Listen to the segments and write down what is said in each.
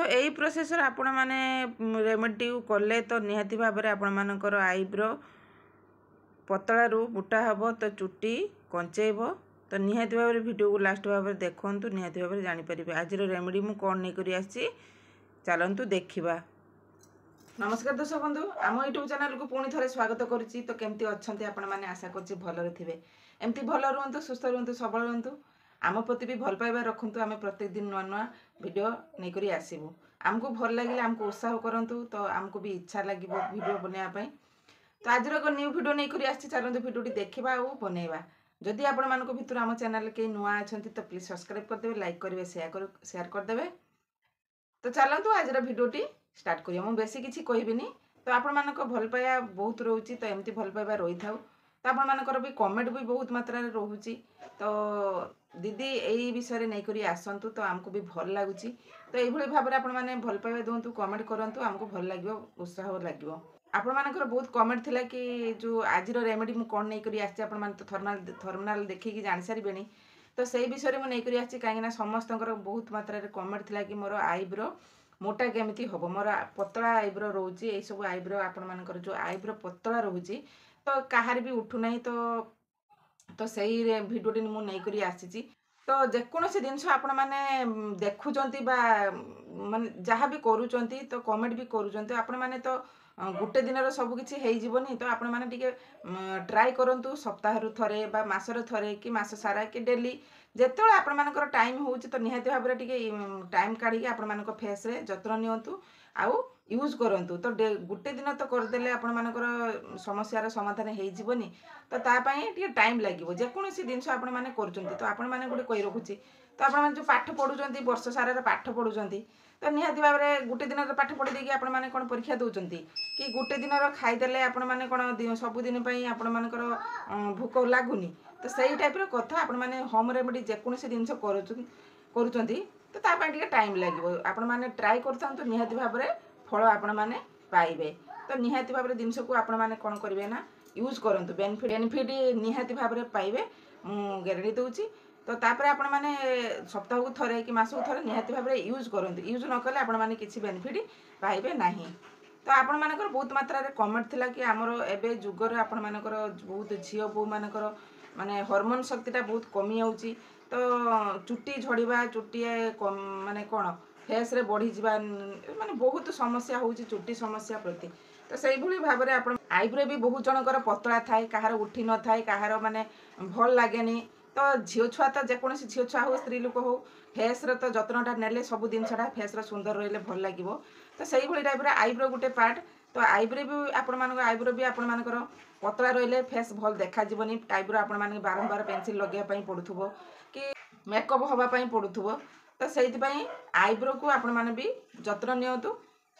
तो यही प्रोसेस आपण मैंने रेमेडी कले तो निहाती भाव में आपण मानकर आईब्रो पतला रू मोटा हम तो चुटी कंचेब तो निहाती भाव में वीडियो को लास्ट भाव में देखूँ निहाती भाव में जानीपर आज रेमेडी मुझे कौन नहीं आसी चलतु देखा। नमस्कार दर्शक बंधु आम यूट्यूब चैनल को पुणी थे स्वागत करुच्ची। तो केमती अच्छा आपण मैंने आशा कर भलरे थे एमती भल रुहतु सुस्थ रुहतु सबल रुहतु आम प्रति भी भल पाइबा रखु। आम प्रत्येक दिन नुआ नुआ भिड नहीं आसबू आमको भल लगे आमको उत्साह करूँ तो आमको भी इच्छा लगे भिड बनवाई। तो आज एक न्यू भिड नहीं आसी चलते भिडी देखा और बनवा। जदि आपण मान भर आम चैनल कई नुआ अच्छा तो प्लीज सब्सक्राइब करदे लाइक करेंगे शेयर करदे। तो चलतु आज भिडी स्टार्ट करिए। मुझे बेसी किसी कहबिनी तो आपण मान भल पाइबा बहुत रोचे तो एमती भल पाइबा रही था। तो आपण मानकर भी कमेंट भी बहुत मात्रा रोचे तो दीदी यही विषय नहीं आसतु तो आमको भी भल लगुच। तो ये भाव में आपण मैंने भल पाइबा दिंतु कमेंट करूँ आमको भल लगे उत्साह लगे। आपण मानकर बहुत कमेंट थिला कि जो आज रेमेडी मुझे कौन नहीं आसी आपण तो थर्मिनाल देखिए जानी सारे। तो से विषय में नहीं आसी कहीं समस्त बहुत मात्रा कमेंट थिला कि मोर आईब्रो मोटा केमिति हम मोर पतला आईब्रो रोचे यही सब आईब्रो आपण मानकर जो आईब्रो पतला रोचे तो कहार भी उठुना तो सही भिडियोटी मुझे नहीं आसी। तो जेकोसी जिनस आपण मैंने देखुंट माने जहाँ भी करूँच तो कमेंट भी करूँ आपण मैंने तो गोटे दिन सबकि होनी। तो आपण मैंने टिके ट्राई करूँ सप्ताह थे मसर थे कि मस सारा कि डेली जिते आपण मानकर टाइम हो तो निहाती भाव में टाइम काढ़ी आपण मान फेस रे जत्न नियंतु आउ यूज करूँ। तो गोटे दिन तो करदे आपण मानकर समस्यार समाधान होनी। तो तापाई टिके टाइम लगे जेकोसी जिनस आपण मैंने कर तो आपण मैंने गोटे कही रखुची। तो आपण जो पाठ पढ़ुं वर्ष सारा पाठ पढ़ुं तो निहाती भाव में गोटे दिन पाठ पढ़ी देकी आपण मैंने कौन परीक्षा दौरान कि गोटे दिन खाईदे आपण मैंने कौन सबुदिन आपण मानकर भोक लगुनि। तो सही टाइप कथा आपण मैंने होम रेमेडी जेकोसी जिनस करुँच तो तापाई टाइम लगे आपण मैंने ट्राई कर निहाती भाव में फल आपण मैंने पाइबे। तो निहाती भाव जिनस को आपण मैंने कौन करेंगे ना यूज करूँ बेनिफिट निहाती भाव में पाइबे मु गारंटी दूची। तो तापर आपण मैंने सप्ताह को थे कि मस को थे निहाती भाव में यूज करूँ यूज न कले आपण मैंने किसी बेनिफिट पाइबे नहीं। तो आपण मानकर बहुत मात्रा कमेंट थिला कि आमर एबे जुगर आपण मानकर बहुत झील बो मानकर माने हार्मोन शक्तिटा बहुत कमी जाउची। तो चुट्टी झड़वा चुट्टी माने कौन फेस रे बढ़ी जावा माने बहुत समस्या होउची चुट्टी समस्या प्रति। तो से भाव में आप आईब्रो भी बहुत जनकर पतला थाए कहार उठी न थाए कहार माने भल लगेनि। तो झील छुआ तो जेकोसी झील छुआ हो स्त्री लोक हो फेस रो तो जत्नटा नेले सब जिनसटा फेस रो सुंदर रहिले भल लगे। तो से टाइप आईब्रो गोटे पार्ट। तो आईब्रो भी आपण मान आईब्रो भी आपण मानकर पतला रहिले फेस भल देखा जीवनी। आईब्रो आपण मान बारंबार पेंसिल लगे पड़ुथबो कि मेकअप होगापाई पड़ुथबो। तो से आईब्रो को आपण मैंने भी जत्न नियंतु।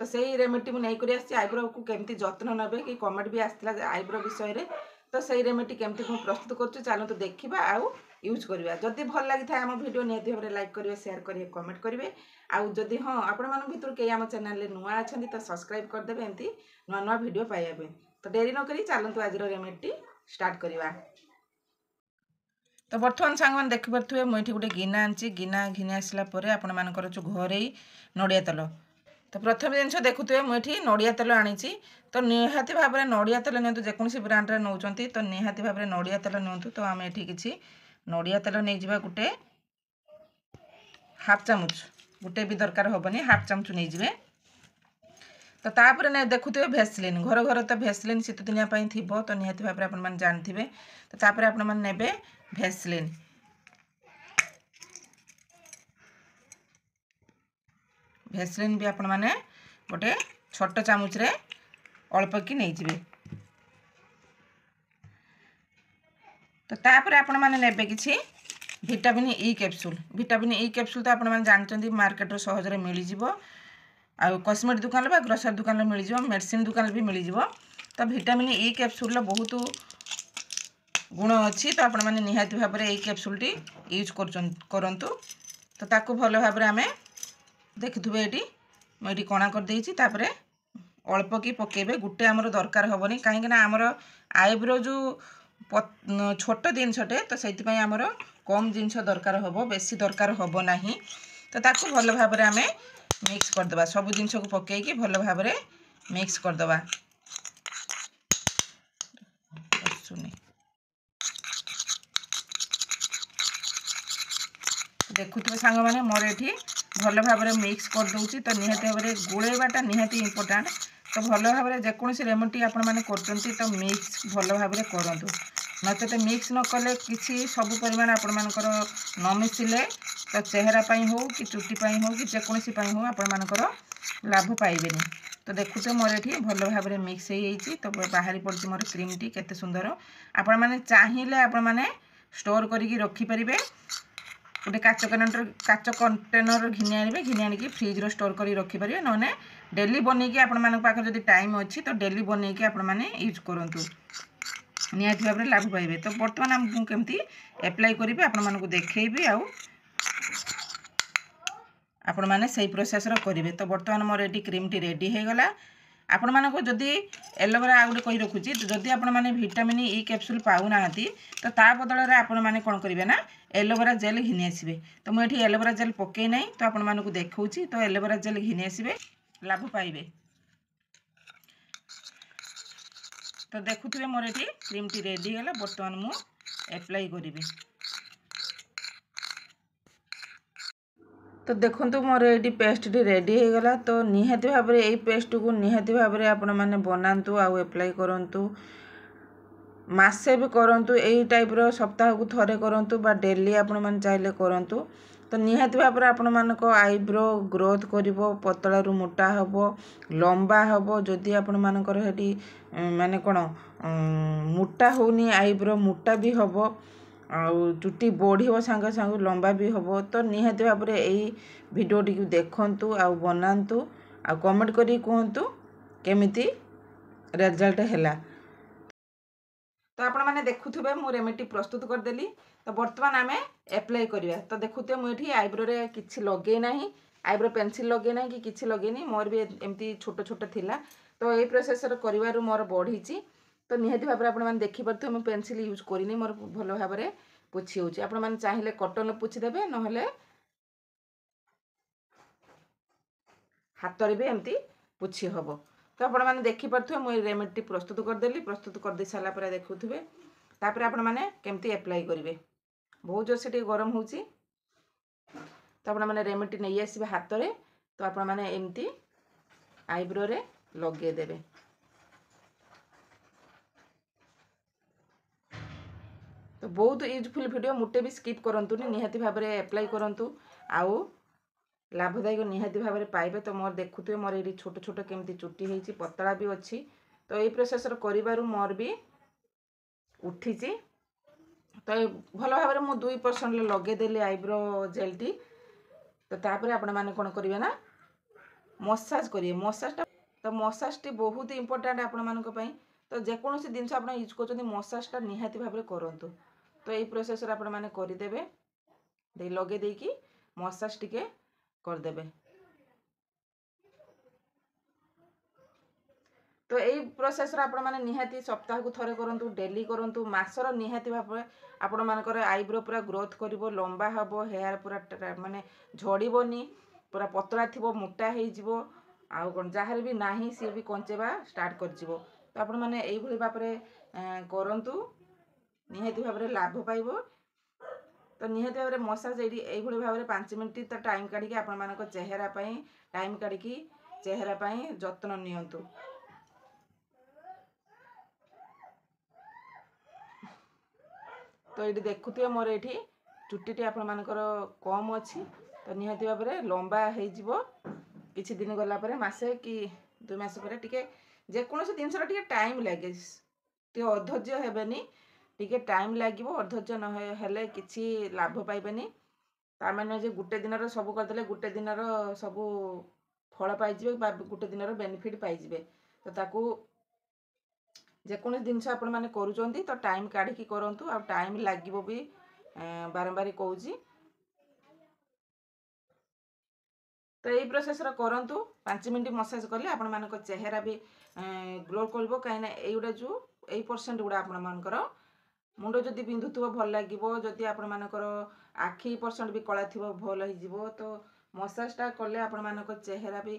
तो से रेमेडी मुझे नहीं आसी आईब्रो को केमती जत्न नेबे कि कमेंट भी आसला आईब्रो विषय रे। तो से रेमेडी केमती मुझे प्रस्तुत कर चलते देखा आउ यूज करवा। जदि भल लगी था आम भिडियो निहाती भाव में लाइक करेंगे शेयर करेंगे कमेंट करेंगे आउ जदि हाँ आपण मान भर कई आम चैनल नुआ अच्छा तो सब्सक्राइब करदे एमती नुआ नुआ भिडियो पाइबा। तो डेरी नक चलतु आज रेमेडी स्टार्ट करवा। तो बर्तमान सांग मैंने देखिपे मुझे गोटे गिना आनी गिना घिनी आसला आपण मानकर जो घरे नड़िया तेल। तो प्रथम जिनस देखुए मुझे नड़िया तेल आनी। तो निहाती भाव में नड़िया तेल नि जेकोसी ब्रांड नौ तो निहाती भाव में नड़िया तेल नियंतु। तो आम ये किसी नड़िया तेल नहीं जावा गोटे हाफ चामच गोटे भी दरकार हेनी हाफ चामच नहीं जाए। तो तापर देखुए भेसलिन घर घर तो भेसलिन शीत दिनिया थी। तो निहाती भाव में आप जानते। तो तापर आप ने भेसलिन भेसलिन भी आपण मैंने गोटे छोट चामच रे अल्प कि नहीं जाए। तो तापर आपण मैंने नेबे किछि vitamin E capsule. Vitamin E capsule तो आपण मैंने जानते मार्केट सहज मिल जाव आ कस्मेटिक दुकान बा ग्रोसरी दुकान मिल जाव मेडिसिन दुकान भी मिल जाव। तो विटामिन ई कैप्सूल बहुत गुण अच्छी। तो आपण मैंने निहाती भाव में यही कैप्सूलटी यूज करंतु। तो ताकू भल भाव में आम देखुए ये मुझे कणा कर देछि। तापरे अल्प कि पकेबे गोटे आमर दरकार हेनी कहीं आमर आईब्रो जो छोट जिनसटे तो से आमर कम जिनस दरकार हम बेसी दरकार हम ना। तो ताकू भल भाव में आम मिक्स करदे सब जिनस को पकईकि भल भाव मिक्स करदे देखुए सांग मैंने मोर ये भल भाव मिक्स करदे तो निहाती भाव में गोलेवाटा निहाती इंपोर्टाट तो भल भाव में जेकोसी रेमेडी आपने तो मिक्स भल भाव में करूँ नचेत मिक्स न कले कि सब परिमाण आपर न मिसिले तो चेहरा हो कि चुटी हो कि जेकोसी हो आपर लाभ पाइबे तो देखुचे मोर ये भल भाव में मिक्स हो तो बाहरी पड़ी मोर क्रीम टी केते सुंदर आपण मैंने चाहिए आपण मैंने स्टोर करके रखिपारे गोटे काच कंटेनर घिनि आने घिनि आणिकी फ्रिज स्टोर कर रखिपारे ना डेली बनईकि आपण जब टाइम अच्छी तो डेली बनईकि आपने यूज करूँ निहाती भाव में लाभ पाइबे तो बर्तमान मुझे केमती एप्लाई करी आपण देखी आपण मैंने से प्रोसेस करेंगे तो बर्तमान मोर ये क्रीम टी रेडी हो गला आपण मानको जदि एलोवेरा आ गोटे कही रखुची जदि आपण माने विटामिन ई कैप्सूल पाऊना तो ता बदल में आपण माने कौन करेंगे ना एलोवेरा जेल घिनि आसबे तो मुझे एलोवेरा जेल पकई ना तो आपण मानको देखौची तो एलोवेरा जेल घिनि आसबे लाभ पाइबे तो देखुथिबे मोर ये क्रीम टी रेडी गला बर्तमान मु एप्लाई करिवे तो देखो मोर ये पेस्ट टी रेडी हो गला तो निहाती भाव में यही पेस्ट को निहाती भाव में आपण मैंने बनातु आउ एप्लाई करूँ मसे भी करूँ यही टाइप सप्ताह को थरे करूँ डेली आपण मैंने चाहिए करूँ तो निहाती भाव में आपण मानक आईब्रो ग्रोथ कर पतला रू मोटा हम लंबा हम जदि आपण मानकर हेटी माने कौन मोटा होनी आईब्रो मोटा भी हम आउ चुटी बढ़ सांगे सांगे लंबा भी हम तो निहाती भाव में यही भिडियो टी देखु आउ बनातु आ कमेंट करी कहतु केमिति रिजल्ट हैला तो आपण मैंने देखुवे मु रेमेडी प्रस्तुत करदेली तो बर्तमान आम एप्लाई करवा तो देखुए मुझे आईब्रो रे किसी लगे ना आईब्रो पेंसिल लगे ना कि किसी लगेनी मोर भी एमती छोट छोट थिला तो ये प्रोसेस कर मोर बढ़ी तो निहाती भाव में आपने देखिपे मुझे पेंसिल यूज करनी मोर भल भाव में पोछी होची आपण मैंने चाहिए कटन पोछीदेवे ना हाथ भी एमती पोछी हम तो आपण मैंने देखिपे मुझे रेमेडी प्रस्तुत करदेली प्रस्तुत करदे सारापर देखुवे तापर आपण मैंने केमती एप्लाई करेंगे बहुत जोर से गरम हो तो आपण मैंने रेमेडी नहीं आसबे हाथ में तो आपण मैंने एमती आईब्रो रे लगेदेवे तो बहुत यूजफुल वीडियो मुटे भी स्किप करंतुनी निहाती भाव में एप्लाई करंतु आउ लाभदायक निहाती भाव में पाइबे तो मोर देखुए मोर ये छोट छोट केमती चुटी होती पतला भी अच्छी तो ये प्रोसेस कर मोर भी उठी तो भल भाव में मुझे 2% लगेदेली आईब्रो जेल टी तो तापर आपण मैंने कौन करेंगे ना मसाज करेंगे मसाजटा तो मसाज टी बहुत इंपोर्टेंट आपण मान तो जेकोसी जिनस आप यूज कर मसाजटा निहाती भाव में करूँ तो ये प्रोसेस आपण मैंने करदेवे लगे देकी मसाज टिके करदेवे तो यही प्रोसेस आपण मैंने निहाती सप्ताह को थरे करूँ डेली करूँ मासर निहाती भाव आपण मानकर आईब्रो पूरा ग्रोथ कर लंबा हम हेयर पूरा माने झड़बनी पूरा पतला थी मोटा हो आउ कौन जार भी ना सी भी कंचेबा स्टार्ट कर तो आपण मैंने यही भाव में करूँ निहाती भाव में लाभ पाइब तो निहाती भाव में मसाज यही भाव में 5 मिनट तो टाइम काढ़ी आपण मानक चेहरा टाइम काढ़ी चेहरा जत्न नियंतु तो ये देखुए मोर ये चुट्टी आपण मानकर कम अच्छी तो निहाती भाव में लंबा हो किसी दिन गलापर मसे कि 2 मास पर टिके जेकोसी जिनस टाइम लगे टे अधैर्य हेबेनी टिके टाइम लगे अधैर्य नहेले किसी लाभ पाइबेनी तार जे गोटे दिन सब करदे गोटे दिन सब फल पाइबे गोटे दिन बेनिफिट पाइबे तो ताकू जेकोसी जिनस आपण मैंने करूँ तो टाइम काढ़ी करूँ आ टाइम लगे भी बारंबार कहूँ तो यही प्रोसेस करूँ 5 मिनट मसाज कले आपण मानक चेहरा भी ग्लो कर कहीं युवा जो 8% गुड़ा आपण मानकर मुंड जदि बिंधुव भल लगे जदि आपण मानकर आखि % भी कला थी भल हो तो मसाजटा कले आपण चेहरा भी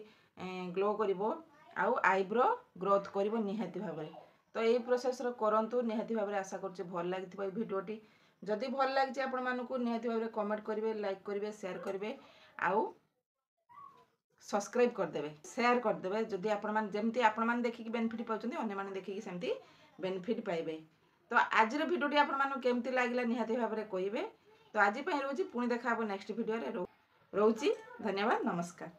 ग्लो करिवो आउ आईब्रो ग्रोथ करिवो निहाती भाबरे। तो यही प्रोसेस करंतु निहाती भाबरे। आशा करछि भल लागिथिबो ए भिडियोटी। जदि भल लागिछि आपण मानकु निहाती भाबरे कमेंट करिवे, लाइक करिवे, शेयर करिवे आउ सब्सक्राइब करदेवे, शेयर करदेवे। जदि आपण मान जेमती आपण मान देखि बेनिफिट पाउछन्ती अन्य मान देखि सेमती बेनिफिट पाइबे। तो आज भिडियोटी आपण मानकु केमती लागिला निहाती भाबरे कहिबे। तो आज पई रोजी पुणी देखा हबो नेक्स्ट वीडियो रे। रोची धन्यवाद, नमस्कार।